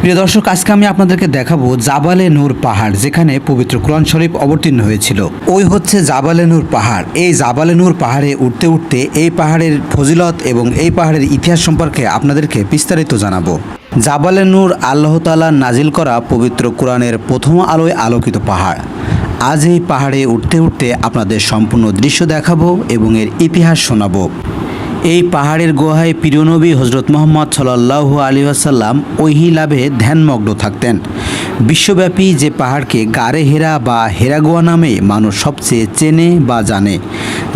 প্রিয় দর্শক, আজকে আমি আপনাদেরকে দেখাবো জাবালে নূর পাহাড়, যেখানে পবিত্র কোরআন শরীফ অবতীর্ণ হয়েছিল। ওই হচ্ছে জাবালে নূর পাহাড়। এই জাবালে নূর পাহাড়ে উঠতে উঠতে এই পাহাড়ের ফজিলত এবং এই পাহাড়ের ইতিহাস সম্পর্কে আপনাদেরকে বিস্তারিত জানাবো। জাবালে নূর আল্লাহ তাআলা নাজিল করা পবিত্র কোরআনের প্রথম আলোয় আলোকিত পাহাড়। আজ এই পাহাড়ে উঠতে উঠতে আপনাদের সম্পূর্ণ দৃশ্য দেখাবো এবং এর ইতিহাস শোনাবো। এই পাহাড়ের গুহায় প্রিয় নবী হজরত মুহাম্মদ সাল্লাল্লাহু আলাইহি ওয়াসাল্লাম ওহী লাভে ধ্যানমগ্ন থাকতেন। বিশ্বব্যাপী যে পাহাড়কে গারে হেরা বা হেরা গুহা নামে মানুষ সবচেয়ে চেনে বা জানে,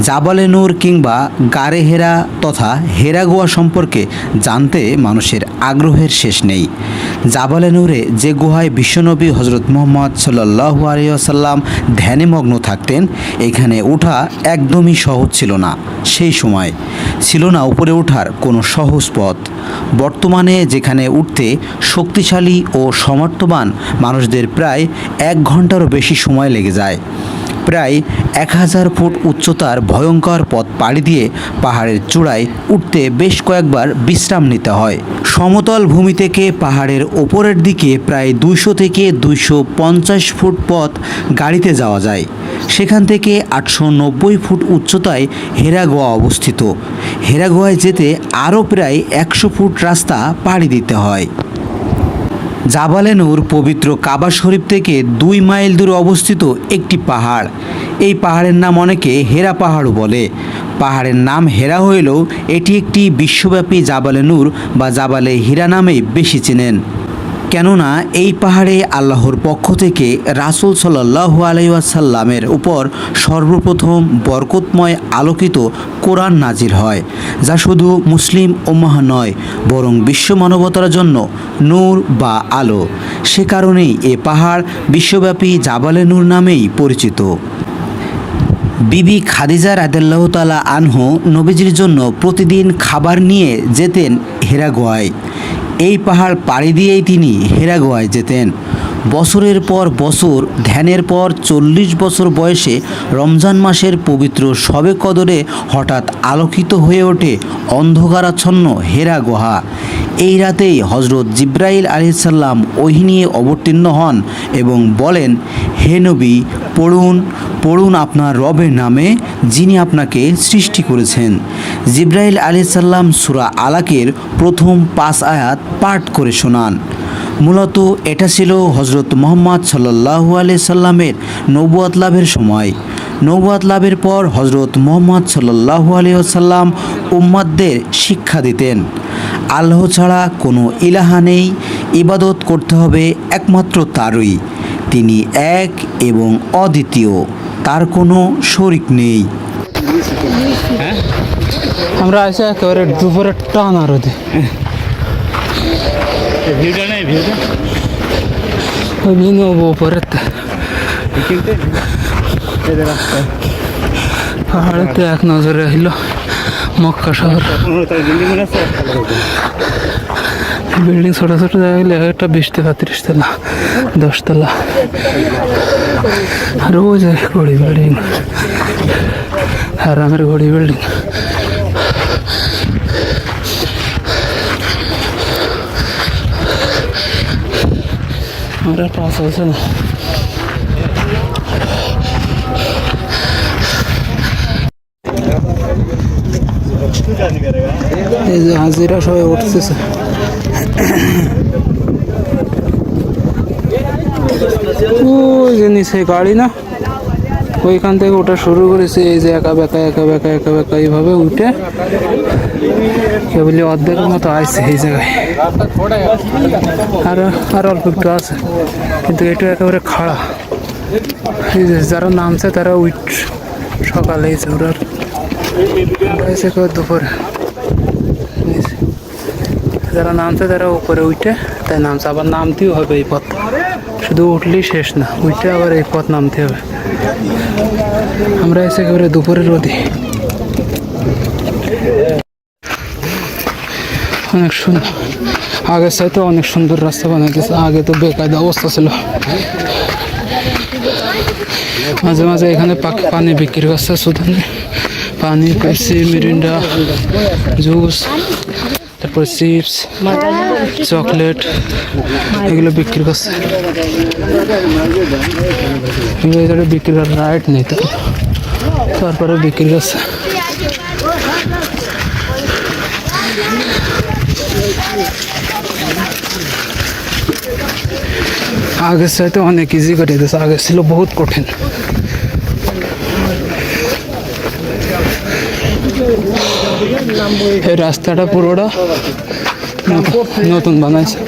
জাবালে নূর কিংবা গারে হেরা তথা হেরা গুহা সম্পর্কে জানতে মানুষের আগ্রহের শেষ নেই। জাবালে নূরে যে গুহায় বিশ্বনবী হজরত মুহাম্মদ সাল্লাল্লাহু আলাইহি ওয়াসাল্লাম ধ্যানে মগ্ন থাকতেন, এখানে ওঠা একদমই সহজ ছিল না। সেই সময় ছিল না উপরে ওঠার কোনো সহজ পথ। বর্তমানে যেখানে উঠতে শক্তিশালী ও সমর্থবান মানুষদের প্রায় 1 ঘন্টারও বেশি সময় লেগে যায়। প্রায় 1000 ফুট উচ্চতার ভয়ঙ্কর পথ পাড়ি দিয়ে পাহাড়ের চূড়ায় উঠতে বেশ কয়েকবার বিশ্রাম নিতে হয়। সমতল ভূমি থেকে পাহাড়ের ওপরের দিকে প্রায় 200 থেকে 250 ফুট পথ গাড়িতে যাওয়া যায়। সেখান থেকে 890 ফুট উচ্চতায় হেরা গুহা অবস্থিত। হেরা গুহায় যেতে আরও প্রায় 100 ফুট রাস্তা পাড়ি দিতে হয়। জাবালে নূর পবিত্র কাবা শরীফ থেকে 2 মাইল দূরে অবস্থিত একটি পাহাড়। এই পাহাড়ের নাম অনেকে হেরা পাহাড়ও বলে। পাহাড়ের নাম হেরা হইলেও এটি একটি বিশ্বব্যাপী জাবালে নূর বা জাবালে হীরা নামেই বেশি চেনেন। কেননা এই পাহাড়ে আল্লাহর পক্ষ থেকে রাসূল সাল্লাল্লাহু আলাইহি ওয়াসাল্লামের উপর সর্বপ্রথম বরকতময় আলোকিত কোরআন নাজিল হয়, যা শুধু মুসলিম উম্মাহ নয় বরং বিশ্ব মানবতার জন্য নূর বা আলো। সে কারণেই এ পাহাড় বিশ্বব্যাপী জাবালে নূর নামেই পরিচিত। বিবি খাদিজা রাদিয়াল্লাহু তাআলা আনহু নবীজির জন্য প্রতিদিন খাবার নিয়ে যেতেন হেরা গুহায়। এই পাহাড় পাড়ি দিয়েই তিনি হেরা গুহায় যেতেন। বছরের পর বছর ধ্যানের পর 40 বছর বয়সে রমজান মাসের পবিত্র শবে কদরে হঠাৎ আলোকিত হয়ে ওঠে অন্ধকারাচ্ছন্ন হেরা গুহা। এই রাতেই হজরত জিব্রাইল আলাইহিস সালাম ওহী নিয়ে অবতীর্ণ হন এবং বলেন, হে নবী, পড়ুন আপনার রবের নামে, যিনি আপনাকে সৃষ্টি করেছেন। জিব্রাইল আলাইহিস সালাম সূরা আলাকের প্রথম 5 আয়াত পাঠ করে শোনান। মূলত এটা ছিল হজরত মুহাম্মদ সাল্লাল্লাহু আলাইহি সাল্লামের নবুয়ত লাভের সময়। নবুয়ত লাভের পর হজরত মুহাম্মদ সাল্লাল্লাহু আলাইহি ওয়াসাল্লাম উম্মতদের শিক্ষা দিতেন, আল্লাহ ছাড়া কোনো ইলাহা নেই, ইবাদত করতে হবে একমাত্র তারই। তিনি এক এবং অদ্বিতীয়, তার কোনো শরিক নেই। আমরা আছি একেবারে দুপুরে টানা রোদে। ভিউটা নেই, ভিউটা ওই নেবো উপরে পাহাড়েতে এক নজরে হইল মক্কা শহর। বিল্ডিং ছোট ছোট জায়গা, একটা 20-35 তলা, 10 তলা, রোজ ঘড়ি বিল্ডিং, হারামের ঘড়ি বিল্ডিং। আমরা পাস হচ্ছে না। এই যে হাজিরা সবাই উঠতেছে। ওই যে নিচে গাড়ি না, ওইখান থেকে ওটা শুরু করেছে। এই যে একা বেকা এইভাবে উঠে কেবলি অর্ধেকের মতো আসছে এই জায়গায়। আর অল্প একটু আছে, কিন্তু এটা একেবারে খাড়া। এই যে যারা নামছে তারা সকালে ওরার দুপুরে, যারা নামছে তারা উপরে উঠে তাই নামছে। আবার নামতেও হবে এই পথ, শুধু উঠলেই শেষ না, উঠে আবার এই পথ নামতে হবে। আমরা এসে একেবারে দুপুরে রোদে। অনেক সুন্দর, আগের চাইতে অনেক সুন্দর রাস্তা বানিয়ে দিয়েছে। আগে তো বেকায়দা অবস্থা ছিল। মাঝে মাঝে এখানে পানি বিক্রি করছে, সুদানে পানি, পেপসি, মিরিন্ডা, জুস, তারপর চিপস চকলেট এগুলো বিক্রি করছে। এগুলো এদের বিক্রি করার রাইট নেই তো, তারপরে বিক্রি করছে। আগের চাইতে অনেক ইজি করে দিয়েছে, আগে ছিল বহুত কঠিন। এই রাস্তাটা পুরোটা নতুন বানাইছে,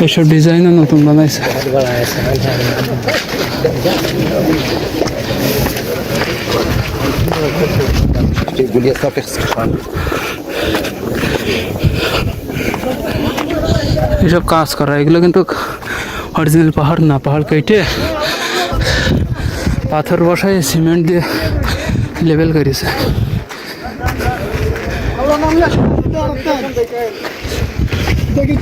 এসব ডিজাইনও নতুন বানাইছে। এসব কাজ করা, এগুলো কিন্তু অরিজিনাল পাহাড় না, পাহাড় কেটে পাথর বসায় সিমেন্ট দিয়ে লেবেল করেছে। দেখি